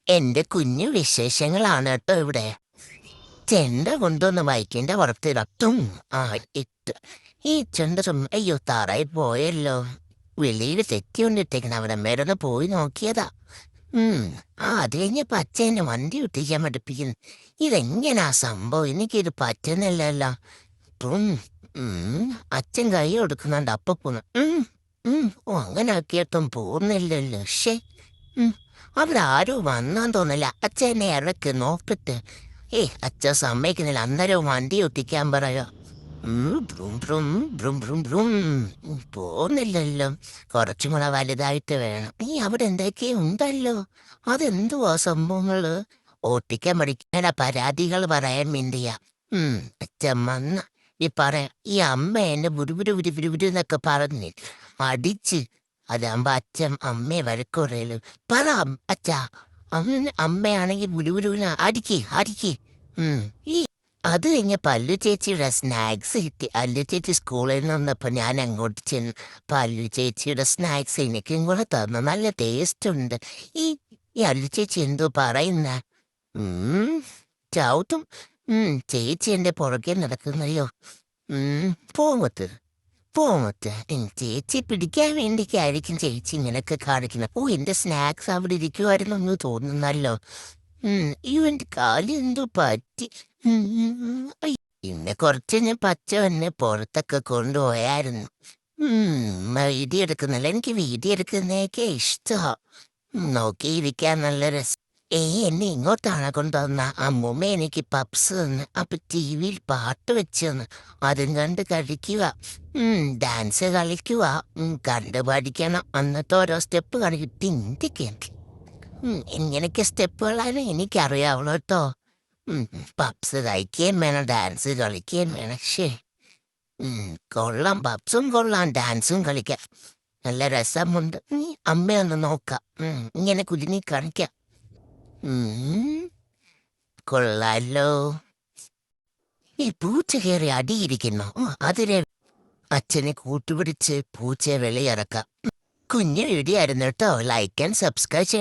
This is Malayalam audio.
എന്റെ കുഞ്ഞു വിശേഷങ്ങളാണ് കേട്ടോ ഇവിടെ. ചെണ്ട കൊണ്ടൊന്ന് വായിക്കേണ്ട പുറത്തിടത്തും. ആ ഇട്ട് ഈ ചെണ്ട അയ്യോ താറായി പോയല്ലോ. വെളിയിൽ തെറ്റിക്കൊണ്ടിട്ടേക്കണ അവിടെ മേരൊന്ന് പോയി നോക്കിയതാ. അത് കഴിഞ്ഞപ്പോ അച്ഛനെ വണ്ടി ഒട്ടിക്കാൻ പഠിപ്പിക്കുന്നു. ഇതെങ്ങനാ സംഭവം? എനിക്കിത് പറ്റുന്നില്ലല്ലോ. ഉം, അച്ഛൻ കൈ കൊടുക്കുന്നുണ്ട് അപ്പൊ പോന്നു. ഓ അങ്ങനെ ആക്കിയപ്പം പോന്നില്ലല്ലോ. അവിടെ ആരോ വന്നാൻ തോന്നില്ല. അച്ഛനെ ഇറക്ക് നോക്കിട്ട്. അച്ഛൻ സമ്മതിക്കുന്നില്ല. അന്നേരം വണ്ടി ഒട്ടിക്കാൻ പറയോ. ബ്രും ബ്രും ബ്രും ബ്രും ബ്രും. പോന്നില്ലല്ലോ. കുറച്ചും കൂടെ വലുതായിട്ട് വേണം. അവിടെ എന്തൊക്കെയോ ഉണ്ടല്ലോ. അതെന്തുവാ സംഭവങ്ങള്? ഓട്ടിക്കാൻ പഠിക്കാനാ പരാതികൾ പറയാൻ വേണ്ടിയാ. അച്ഛൻ വന്ന ഈ അമ്മ എന്നെ ബുരുബുരുന്നൊക്കെ പറഞ്ഞ് അടിച്ച്. അതാകുമ്പോ അച്ഛൻ അമ്മയെ വഴക്കുറയല്ലോ. പറ അച്ഛാ. അമ്മയാണെങ്കിൽ ബുരുബുരുവിന് അടിക്ക്. ഈ അത് കഴിഞ്ഞ പല്ലു ചേച്ചിയുടെ സ്നാക്സ് കിട്ടി. അല്ലു ചേച്ചി സ്കൂളിൽ നിന്ന് വന്നപ്പോ ഞാൻ അങ്ങോട്ട് ചെന്ന് പല്ലു ചേച്ചിയുടെ സ്നാക്സ് എനിക്കും കൂടെ തന്നു. നല്ല ടേസ്റ്റ് ഉണ്ട്. ഈ ഈ അല്ലു ചേച്ചി എന്തോ പറയുന്ന ചവിട്ടും. ചേച്ചി എന്റെ പുറകെ നടക്കുന്നയോ. പോങ്ങത്ത് ചേച്ചി പിടിക്കാൻ വേണ്ടിക്കായിരിക്കും ചേച്ചി ഇങ്ങനെയൊക്കെ കാണിക്കുന്നത്. എന്റെ സ്നാക്സ് അവിടെ ഇരിക്കുമായിരുന്നു എന്ന് തോന്നുന്നല്ലോ. എന്റെ കാല് എന്തോ പറ്റി. കുറച്ച് ഞാൻ പച്ച വന്ന് പുറത്തൊക്കെ കൊണ്ടുപോയായിരുന്നു. വീഡിയോ എടുക്കുന്നില്ല. എനിക്ക് വീഡിയോ എടുക്കുന്നതൊക്കെ ഇഷ്ടമാ. നോക്കിയിരിക്കാൻ നല്ല രസം. എന്നെ ഇങ്ങോട്ടാണ് കൊണ്ടുവന്ന. അമ്മൂമ്മ എനിക്ക് പപ്സ് തന്ന്. അപ്പൊ ടി വിയിൽ പാട്ട് വെച്ച് തന്ന്. അതും കണ്ട് കഴിക്കുക. ഡാൻസ് കളിക്കുക. കണ്ടു പഠിക്കണം. അന്നത്തെ ഓരോ സ്റ്റെപ്പ് കളിക്കും. ഇങ്ങനെയൊക്കെ സ്റ്റെപ്പുകളാണ് എനിക്കറിയാവുള്ളൂ കേട്ടോ. പപ്സ് കഴിക്കുകയും വേണം, ഡാൻസ് കളിക്കുകയും വേണം. കൊള്ളാം. പപ്സും കൊള്ളാം, ഡാൻസും കളിക്കാം. നല്ല രസമുണ്ട്. അമ്മയൊന്ന് നോക്കാം. ഇങ്ങനെ കുലുങ്ങി കളിക്കാം. കൊള്ളാലോ. ഈ പൂച്ച കയറി അടിയിരിക്കുന്നു. അതിനെ അച്ഛനെ കൂട്ടുപിടിച്ച് പൂച്ചയെ വെളിയിറക്കാം. കുഞ്ഞു വീഡിയോ ആയിരുന്നു കേട്ടോ. ലൈക്ക് ആൻഡ് സബ്സ്ക്രൈബ് ചെയ്യണം.